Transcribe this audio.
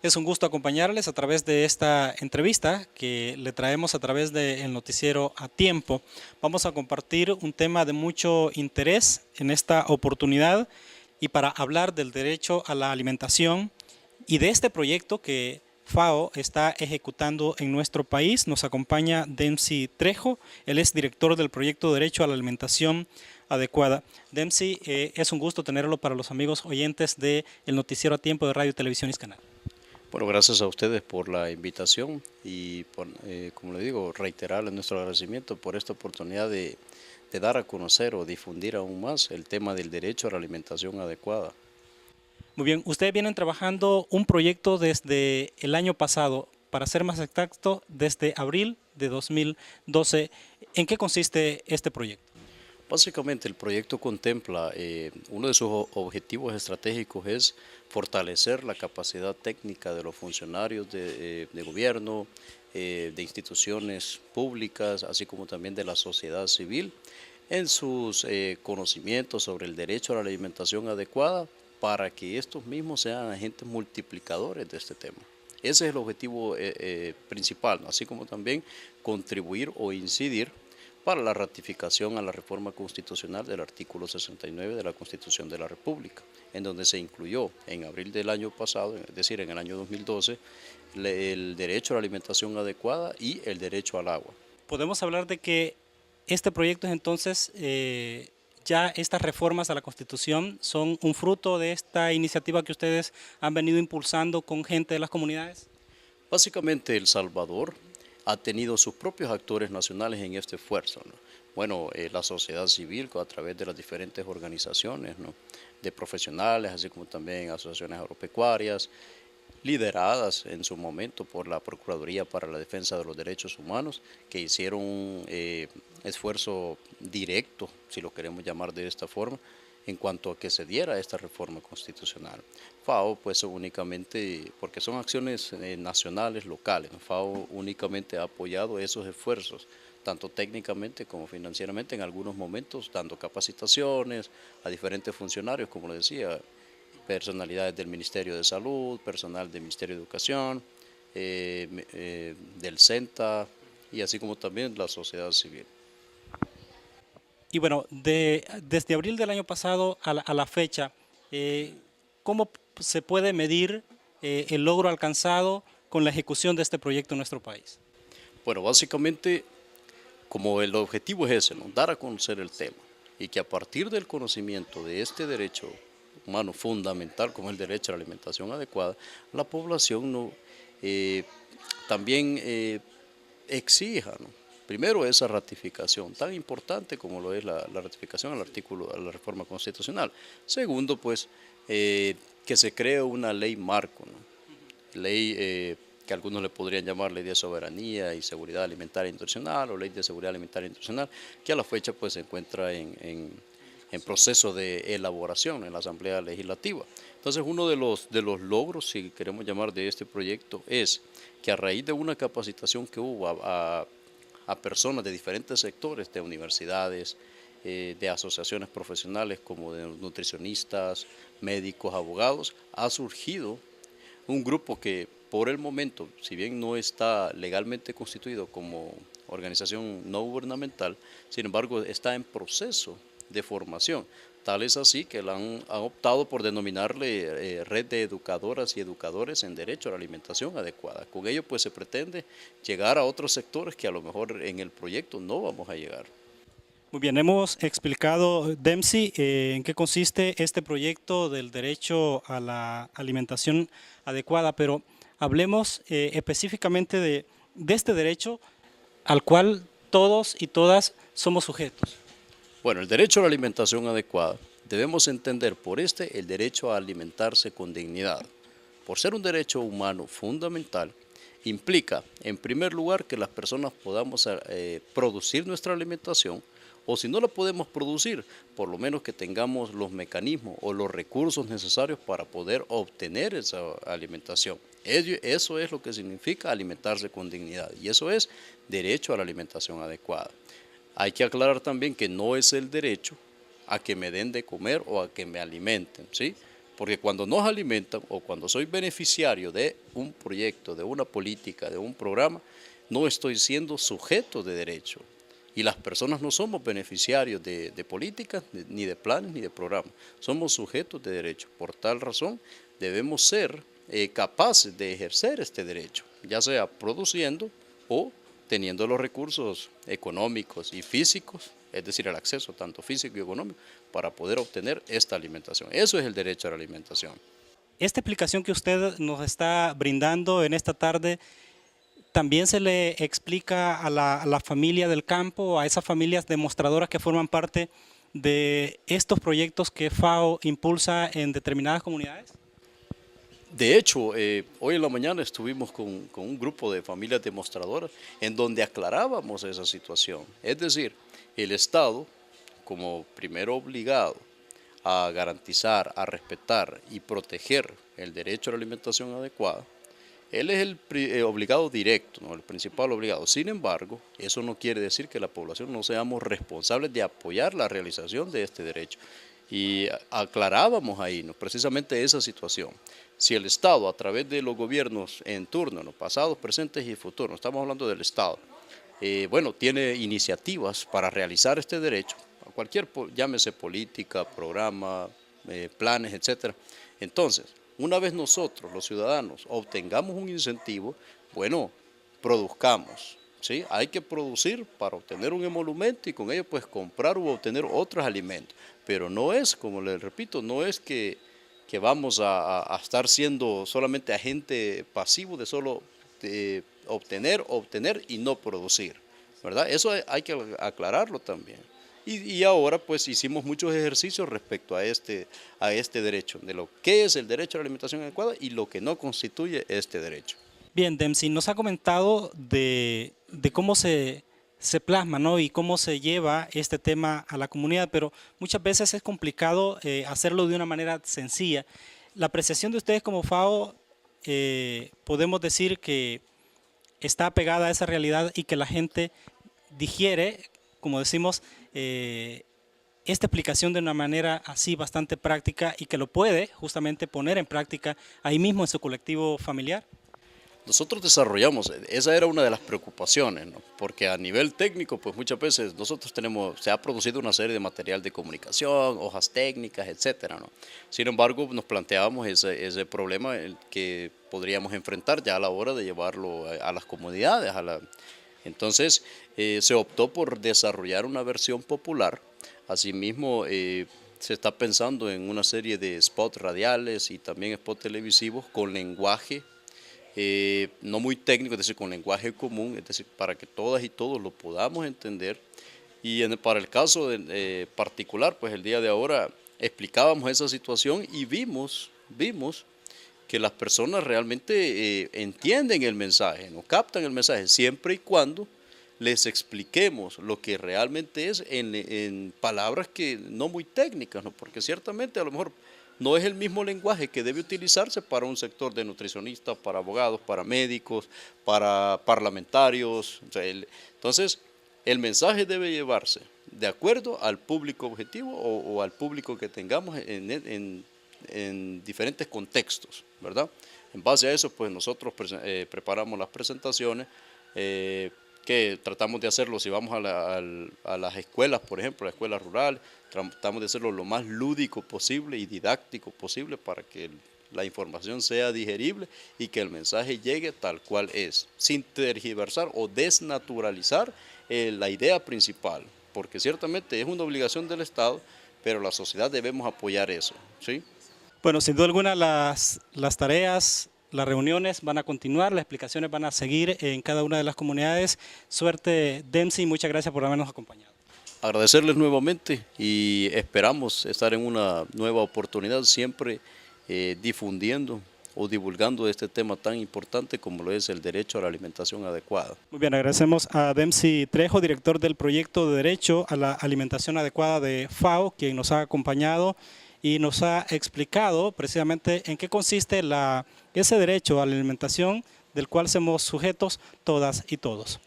Es un gusto acompañarles a través de esta entrevista que le traemos a través del noticiero A Tiempo. Vamos a compartir un tema de mucho interés en esta oportunidad y para hablar del derecho a la alimentación y de este proyecto que FAO está ejecutando en nuestro país. Nos acompaña Dempsey Trejo, él es director del proyecto Derecho a la Alimentación Adecuada. Dempsey, es un gusto tenerlo para los amigos oyentes del noticiero A Tiempo de Radio, Televisión y Canal. Bueno, gracias a ustedes por la invitación y como le digo, reiterarles nuestro agradecimiento por esta oportunidad de dar a conocer o difundir aún más el tema del derecho a la alimentación adecuada. Muy bien, ustedes vienen trabajando un proyecto desde el año pasado, para ser más exacto, desde abril de 2012. ¿En qué consiste este proyecto? Básicamente el proyecto contempla, uno de sus objetivos estratégicos es fortalecer la capacidad técnica de los funcionarios de gobierno, de instituciones públicas, así como también de la sociedad civil, en sus conocimientos sobre el derecho a la alimentación adecuada para que estos mismos sean agentes multiplicadores de este tema. Ese es el objetivo principal, ¿no? Así como también contribuir o incidir para la ratificación a la reforma constitucional del artículo 69 de la Constitución de la República, en donde se incluyó en abril del año pasado, es decir, en el año 2012, el derecho a la alimentación adecuada y el derecho al agua. Podemos hablar de que este proyecto es entonces, ya estas reformas a la Constitución son un fruto de esta iniciativa que ustedes han venido impulsando con gente de las comunidades. Básicamente El Salvador ha tenido sus propios actores nacionales en este esfuerzo, ¿no? Bueno, la sociedad civil a través de las diferentes organizaciones, ¿no?, de profesionales, así como también asociaciones agropecuarias, lideradas en su momento por la Procuraduría para la Defensa de los Derechos Humanos, que hicieron un esfuerzo directo, si lo queremos llamar de esta forma, en cuanto a que se diera esta reforma constitucional. FAO, pues únicamente, porque son acciones nacionales, locales, ¿no? FAO únicamente ha apoyado esos esfuerzos, tanto técnicamente como financieramente, en algunos momentos dando capacitaciones a diferentes funcionarios, como le decía, personalidades del Ministerio de Salud, personal del Ministerio de Educación, del CENTA y así como también la sociedad civil. Y bueno, desde abril del año pasado a la fecha, eh, ¿cómo se puede medir el logro alcanzado con la ejecución de este proyecto en nuestro país? Bueno, básicamente, como el objetivo es ese, ¿no?, dar a conocer el tema y que a partir del conocimiento de este derecho humano fundamental, como el derecho a la alimentación adecuada, la población no, eh, también exija, ¿no?, primero esa ratificación, tan importante como lo es la ratificación al artículo, a la reforma constitucional. Segundo, pues, que se cree una ley marco, ¿no?, ley que algunos le podrían llamar ley de soberanía y seguridad alimentaria internacional o ley de seguridad alimentaria internacional, que a la fecha pues se encuentra en proceso de elaboración en la Asamblea Legislativa. Entonces uno de los logros, si queremos llamar, de este proyecto es que a raíz de una capacitación que hubo a personas de diferentes sectores, de universidades, de asociaciones profesionales como de nutricionistas, médicos, abogados, ha surgido un grupo que por el momento, si bien no está legalmente constituido como organización no gubernamental, sin embargo está en proceso de formación. Tal es así que han optado por denominarle red de educadoras y educadores en derecho a la alimentación adecuada. Con ello pues se pretende llegar a otros sectores que a lo mejor en el proyecto no vamos a llegar. Muy bien, hemos explicado, Dempsey, en qué consiste este proyecto del derecho a la alimentación adecuada, pero hablemos específicamente de este derecho al cual todos y todas somos sujetos. Bueno, el derecho a la alimentación adecuada debemos entender por el derecho a alimentarse con dignidad. Por ser un derecho humano fundamental, implica, en primer lugar, que las personas podamos producir nuestra alimentación, o si no la podemos producir, por lo menos que tengamos los mecanismos o los recursos necesarios para poder obtener esa alimentación. Eso es lo que significa alimentarse con dignidad y eso es derecho a la alimentación adecuada. Hay que aclarar también que no es el derecho a que me den de comer o a que me alimenten, ¿sí? Porque cuando nos alimentan o cuando soy beneficiario de un proyecto, de una política, de un programa, no estoy siendo sujeto de derecho. Y las personas no somos beneficiarios de políticas, ni de planes, ni de programas. Somos sujetos de derecho. Por tal razón, debemos ser capaces de ejercer este derecho, ya sea produciendo o teniendo los recursos económicos y físicos, es decir, el acceso tanto físico y económico, para poder obtener esta alimentación. Eso es el derecho a la alimentación. Esta explicación que usted nos está brindando en esta tarde, ¿también se le explica a la familia del campo, a esas familias demostradoras que forman parte de estos proyectos que FAO impulsa en determinadas comunidades? De hecho, hoy en la mañana estuvimos con un grupo de familias demostradoras en donde aclarábamos esa situación. Es decir, el Estado, como primero obligado a garantizar, a respetar y proteger el derecho a la alimentación adecuada, él es el obligado directo, ¿no? El principal obligado. Sin embargo, eso no quiere decir que la población no seamos responsables de apoyar la realización de este derecho. Y aclarábamos ahí, ¿no?, precisamente esa situación. Si el Estado, a través de los gobiernos en turno, ¿no?, pasados, presentes y futuros, estamos hablando del Estado, bueno, tiene iniciativas para realizar este derecho, a cualquier, llámese política, programa, planes, etcétera. Entonces, una vez nosotros, los ciudadanos, obtengamos un incentivo, bueno, produzcamos, ¿sí? Hay que producir para obtener un emolumento y con ello pues comprar u obtener otros alimentos. Pero no es, como les repito, no es que vamos a estar siendo solamente agente pasivo de solo obtener y no producir, ¿verdad? Eso hay que aclararlo también. Y ahora pues hicimos muchos ejercicios respecto a este derecho, de lo que es el derecho a la alimentación adecuada y lo que no constituye este derecho. Bien, Dempsey, nos ha comentado de cómo se plasma, ¿no?, y cómo se lleva este tema a la comunidad, pero muchas veces es complicado hacerlo de una manera sencilla. La apreciación de ustedes como FAO, podemos decir que está apegada a esa realidad y que la gente digiere, como decimos, esta explicación de una manera así bastante práctica y que lo puede justamente poner en práctica ahí mismo en su colectivo familiar. Nosotros desarrollamos, esa era una de las preocupaciones, ¿no?, porque a nivel técnico, pues muchas veces nosotros se ha producido una serie de material de comunicación, hojas técnicas, etcétera, ¿no? Sin embargo, nos planteábamos ese problema que podríamos enfrentar ya a la hora de llevarlo a las comunidades. Entonces, se optó por desarrollar una versión popular. Asimismo, se está pensando en una serie de spots radiales y también spots televisivos con lenguaje no muy técnico, es decir, con lenguaje común, es decir, para que todas y todos lo podamos entender. Y para el caso particular, pues el día de ahora explicábamos esa situación y vimos que las personas realmente entienden el mensaje, no captan el mensaje, siempre y cuando les expliquemos lo que realmente es en palabras que no muy técnicas, ¿no? Porque ciertamente a lo mejor no es el mismo lenguaje que debe utilizarse para un sector de nutricionistas, para abogados, para médicos, para parlamentarios. O sea, entonces, el mensaje debe llevarse de acuerdo al público objetivo o al público que tengamos en diferentes contextos, ¿verdad? En base a eso, pues nosotros preparamos las presentaciones que tratamos de hacerlo si vamos a las escuelas, por ejemplo, la escuela rural, tratamos de hacerlo lo más lúdico posible y didáctico posible para que la información sea digerible y que el mensaje llegue tal cual es, sin tergiversar o desnaturalizar la idea principal, porque ciertamente es una obligación del Estado, pero la sociedad debemos apoyar eso, ¿sí? Bueno, sin duda alguna las tareas, las reuniones van a continuar, las explicaciones van a seguir en cada una de las comunidades. Suerte, Dempsey, muchas gracias por habernos acompañado. Agradecerles nuevamente y esperamos estar en una nueva oportunidad, siempre difundiendo o divulgando este tema tan importante como lo es el derecho a la alimentación adecuada. Muy bien, agradecemos a Dempsey Trejo, director del proyecto de Derecho a la Alimentación Adecuada de FAO, quien nos ha acompañado y nos ha explicado precisamente en qué consiste ese derecho a la alimentación del cual somos sujetos todas y todos.